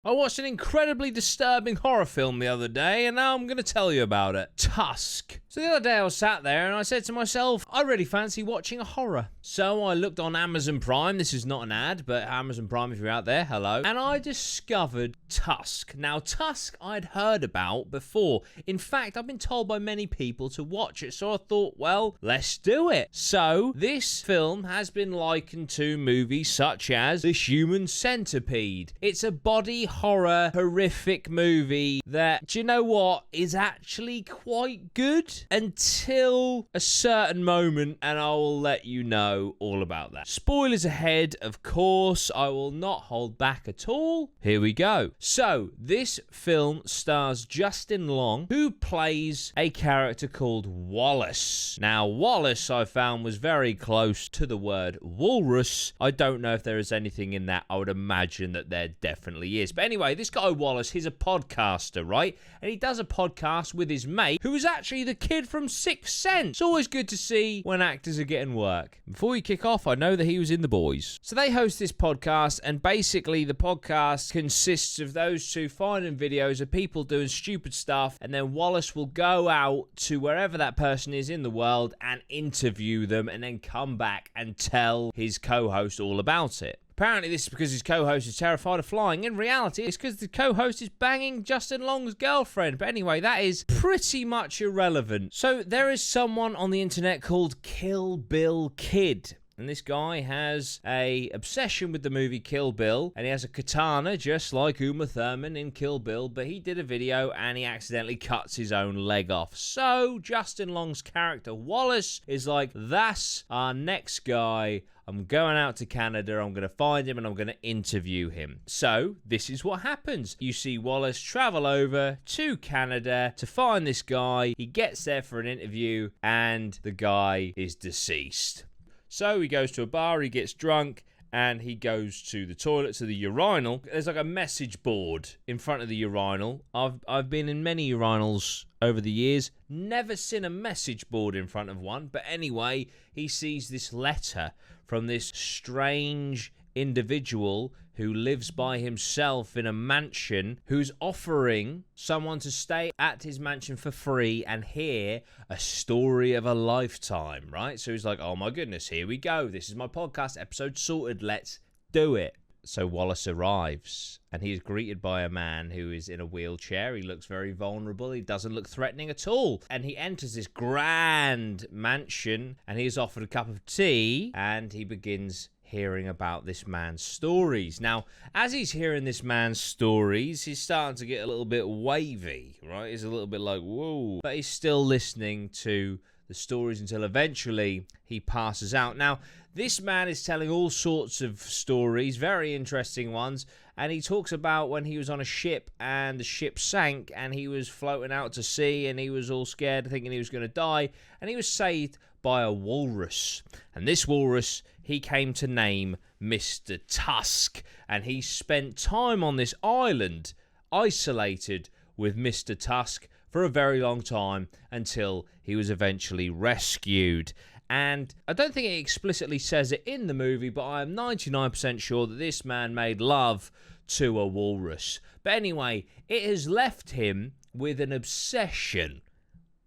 I watched an incredibly disturbing horror film the other day, and now I'm going to tell you about it. Tusk. So the other day I was sat there and I said to myself, I really fancy watching a horror. So I looked on Amazon Prime. This is not an ad, but Amazon Prime, if you're out there, hello. And I discovered Tusk. Now, Tusk I'd heard about before. In fact, I've been told by many people to watch it, so I thought, well, let's do it. So this film has been likened to movies such as The Human Centipede. It's a body horror, horrific movie that, do you know what, is actually quite good until a certain moment, and I will let you know all about that. Spoilers ahead, of course. I will not hold back at all. Here we go. So, this film stars Justin Long, who plays a character called Wallace. Now, Wallace, I found, was very close to the word walrus. I don't know if there is anything in that. I would imagine that there definitely is. But anyway, this guy Wallace, he's a podcaster, right? And he does a podcast with his mate, who is actually the kid from Sixth Sense. It's always good to see when actors are getting work. Before we kick off, I know that he was in The Boys. So they host this podcast, and basically the podcast consists of those two finding videos of people doing stupid stuff, and then Wallace will go out to wherever that person is in the world and interview them, and then come back and tell his co-host all about it. Apparently, this is because his co-host is terrified of flying. In reality, it's because the co-host is banging Justin Long's girlfriend. But anyway, that is pretty much irrelevant. So there is someone on the internet called Kill Bill Kid. And this guy has a obsession with the movie Kill Bill, and he has a katana just like Uma Thurman in Kill Bill, but he did a video and he accidentally cuts his own leg off. So Justin Long's character Wallace is like, that's our next guy. I'm going out to Canada, I'm going to find him and I'm going to interview him. So this is what happens. You see Wallace travel over to Canada to find this guy. He gets there for an interview and the guy is deceased. So he goes to a bar, he gets drunk, and he goes to the toilet, to the urinal. There's like a message board in front of the urinal. I've been in many urinals over the years, never seen a message board in front of one. But anyway, he sees this letter from this strange individual who lives by himself in a mansion, who's offering someone to stay at his mansion for free and hear a story of a lifetime, right? So he's like, oh my goodness, here we go. This is my podcast episode sorted. Let's do it. So Wallace arrives and he is greeted by a man who is in a wheelchair. He looks very vulnerable. He doesn't look threatening at all. And he enters this grand mansion and he is offered a cup of tea and he begins hearing about this man's stories. Now, as he's hearing this man's stories, he's starting to get a little bit wavy, right? He's a little bit like, whoa. But he's still listening to the stories until eventually he passes out. Now, this man is telling all sorts of stories, very interesting ones, and he talks about when he was on a ship and the ship sank and he was floating out to sea and he was all scared thinking he was going to die, and he was saved by a walrus. And this walrus he came to name Mr. Tusk, and he spent time on this island isolated with Mr. Tusk for a very long time until he was eventually rescued. And I don't think it explicitly says it in the movie, but I am 99% sure that this man made love to a walrus. But anyway, it has left him with an obsession,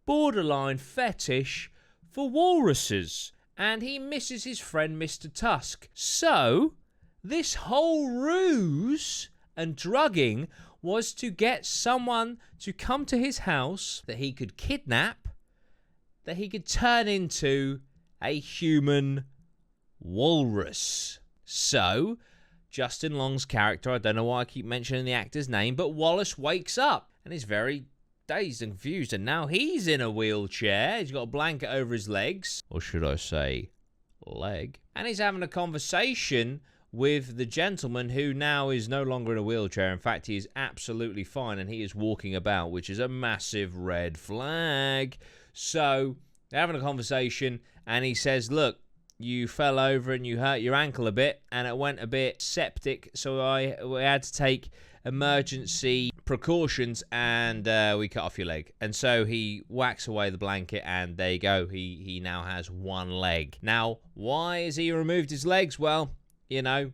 borderline fetish, for walruses. And he misses his friend Mr. Tusk. So, this whole ruse and drugging was to get someone to come to his house that he could kidnap, that he could turn into a human walrus. So, Justin Long's character, I don't know why I keep mentioning the actor's name, but Wallace wakes up and is very dazed and confused, and now he's in a wheelchair. He's got a blanket over his legs, or should I say leg, and he's having a conversation with the gentleman who now is no longer in a wheelchair. In fact, he is absolutely fine and he is walking about, which is a massive red flag. So they're having a conversation and he says, look, you fell over and you hurt your ankle a bit and it went a bit septic, so we had to take emergency precautions and we cut off your leg. And so he whacks away the blanket and there you go, he now has one leg. Now, why has he removed his legs? Well, you know,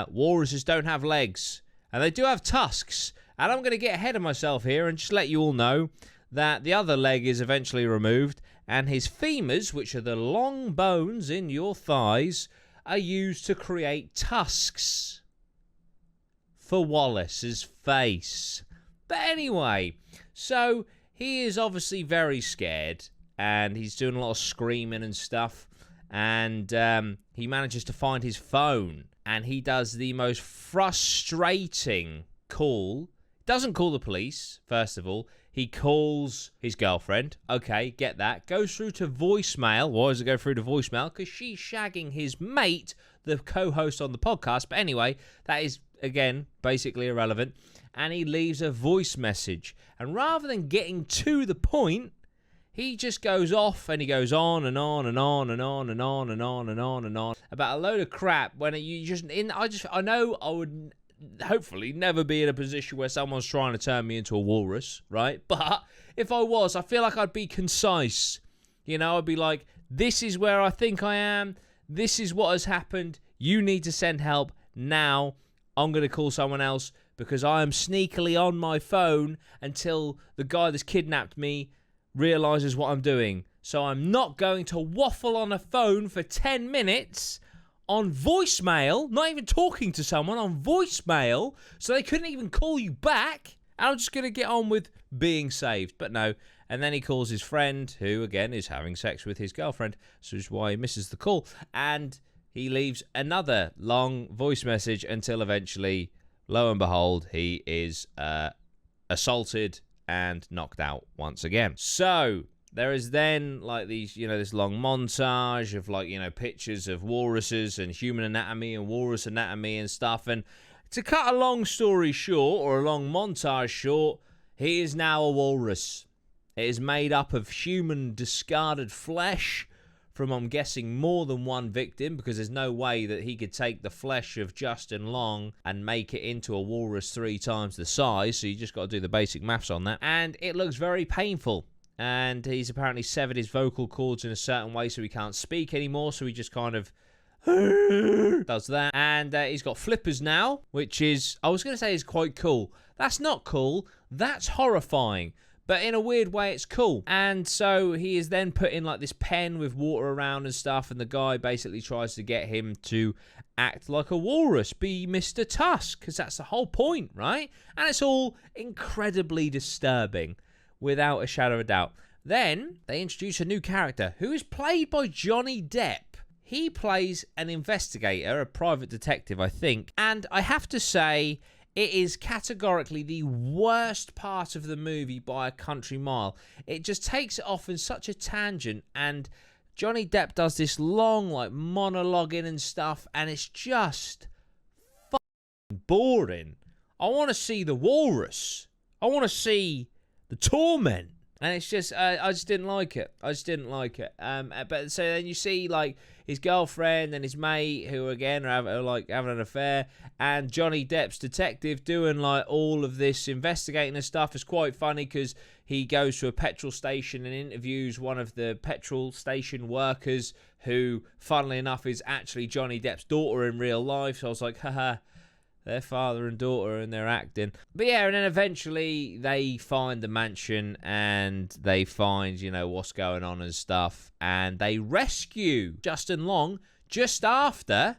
walruses don't have legs. And they do have tusks. And I'm going to get ahead of myself here and just let you all know that the other leg is eventually removed, and his femurs, which are the long bones in your thighs, are used to create tusks for Wallace's face. But anyway, so he is obviously very scared, and he's doing a lot of screaming and stuff, and he manages to find his phone, and he does the most frustrating call. Doesn't call the police, first of all. He calls his girlfriend. Okay, get that. Goes through to voicemail. Why does it go through to voicemail? Because she's shagging his mate, the co-host on the podcast. But anyway, that is, again, basically irrelevant. And he leaves a voice message. And rather than getting to the point, he just goes off and he goes on and on and on and on and on and on and on and on about a load of crap. When you just I know I would hopefully never be in a position where someone's trying to turn me into a walrus, right? But if I was, I feel like I'd be concise. You know, I'd be like, this is where I think I am. This is what has happened. You need to send help now. I'm going to call someone else because I am sneakily on my phone until the guy that's kidnapped me realizes what I'm doing. So I'm not going to waffle on a phone for 10 minutes on voicemail, not even talking to someone, on voicemail, so they couldn't even call you back. I'm just going to get on with being saved. But no. And then he calls his friend, who, again, is having sex with his girlfriend, so is why he misses the call. And he leaves another long voice message until eventually, lo and behold, he is assaulted and knocked out once again. So there is then like these, this long montage of pictures of walruses and human anatomy and walrus anatomy and stuff. And to cut a long story short, or a long montage short, he is now a walrus. It is made up of human discarded flesh from, I'm guessing, more than one victim, because there's no way that he could take the flesh of Justin Long and make it into a walrus 3 times the size. So you just got to do the basic maths on that. And it looks very painful. And he's apparently severed his vocal cords in a certain way so he can't speak anymore. So he just kind of does that. And he's got flippers now, which is, I was going to say, is quite cool. That's not cool. That's horrifying. But in a weird way, it's cool. And so he is then put in like this pen with water around and stuff. And the guy basically tries to get him to act like a walrus, be Mr. Tusk, because that's the whole point, right? And it's all incredibly disturbing, without a shadow of a doubt. Then they introduce a new character who is played by Johnny Depp. He plays an investigator, a private detective, I think. And I have to say, it is categorically the worst part of the movie by a country mile. It just takes it off in such a tangent, and Johnny Depp does this long, monologuing and stuff, and it's just fucking boring. I want to see the walrus. I want to see the torment. And it's just, I just didn't like it. But so then you see, his girlfriend and his mate, who, again, are having an affair, and Johnny Depp's detective doing, all of this investigating and stuff. Is quite funny because he goes to a petrol station and interviews one of the petrol station workers who, funnily enough, is actually Johnny Depp's daughter in real life. So I was like, haha. Their father and daughter, and they're acting. But yeah, and then eventually they find the mansion and they find, what's going on and stuff. And they rescue Justin Long just after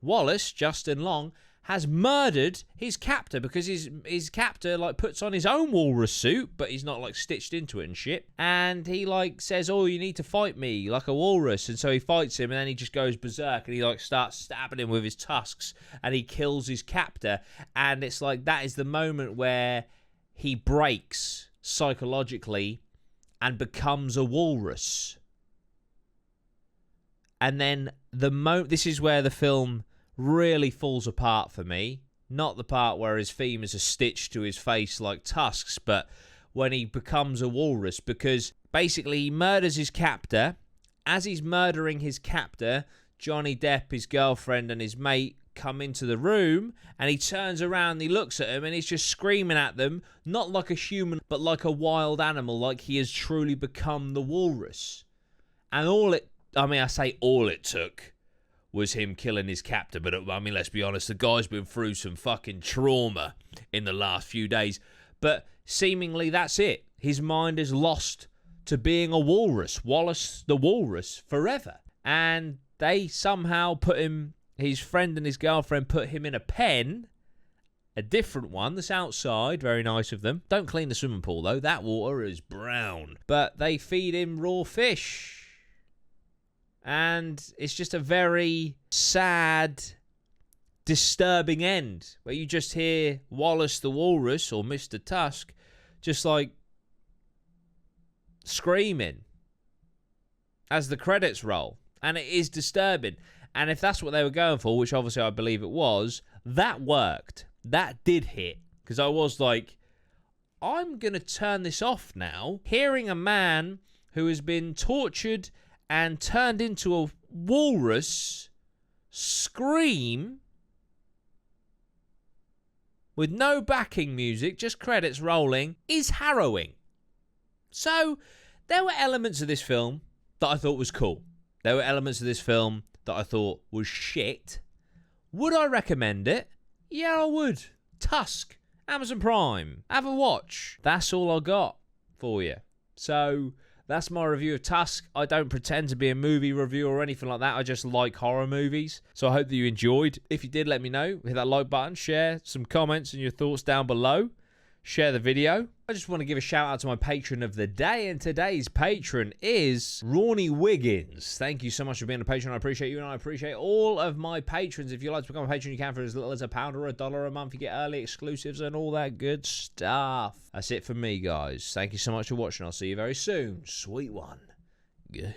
Wallace, Justin Long, has murdered his captor, because his captor puts on his own walrus suit, but he's not stitched into it and shit. And he says, "Oh, you need to fight me like a walrus." And so he fights him, and then he just goes berserk and he starts stabbing him with his tusks, and he kills his captor. And it's that is the moment where he breaks psychologically and becomes a walrus. And then this is where the film really falls apart for me. Not the part where his femurs are stitched to his face like tusks, but when he becomes a walrus, because basically he murders his captor. As he's murdering his captor, Johnny Depp, his girlfriend, and his mate come into the room, and he turns around and he looks at them, and he's just screaming at them, not like a human, but like a wild animal, like he has truly become the walrus. And all it took was him killing his captor. But I mean, let's be honest, the guy's been through some fucking trauma in the last few days. But seemingly that's it. His mind is lost to being a walrus, Wallace the Walrus, forever. And they somehow put him, his friend and his girlfriend put him in a pen, a different one that's outside. Very nice of them. Don't clean the swimming pool, though. That water is brown. But they feed him raw fish. And it's just a very sad, disturbing end, where you just hear Wallace the Walrus, or Mr. Tusk, just like screaming as the credits roll. And it is disturbing. And if that's what they were going for, which obviously I believe it was, that worked. That did hit. Because I was like, I'm going to turn this off now. Hearing a man who has been tortured and turned into a walrus scream with no backing music, just credits rolling, is harrowing. So there were elements of this film that I thought was cool. There were elements of this film that I thought was shit. Would I recommend it? Yeah, I would. Tusk, Amazon Prime. Have a watch. That's all I got for you. So that's my review of Tusk. I don't pretend to be a movie reviewer or anything like that. I just like horror movies. So I hope that you enjoyed. If you did, let me know. Hit that like button. Share some comments and your thoughts down below. Share the video. I just want to give a shout out to my patron of the day, and today's patron is Rawny Wiggins. Thank you so much for being a patron. I appreciate you, and I appreciate all of my patrons. If you'd like to become a patron, you can for as little as £1 or $1 a month. You get early exclusives and all that good stuff. That's it for me, guys. Thank you so much for watching. I'll see you very soon. Sweet one. Yes.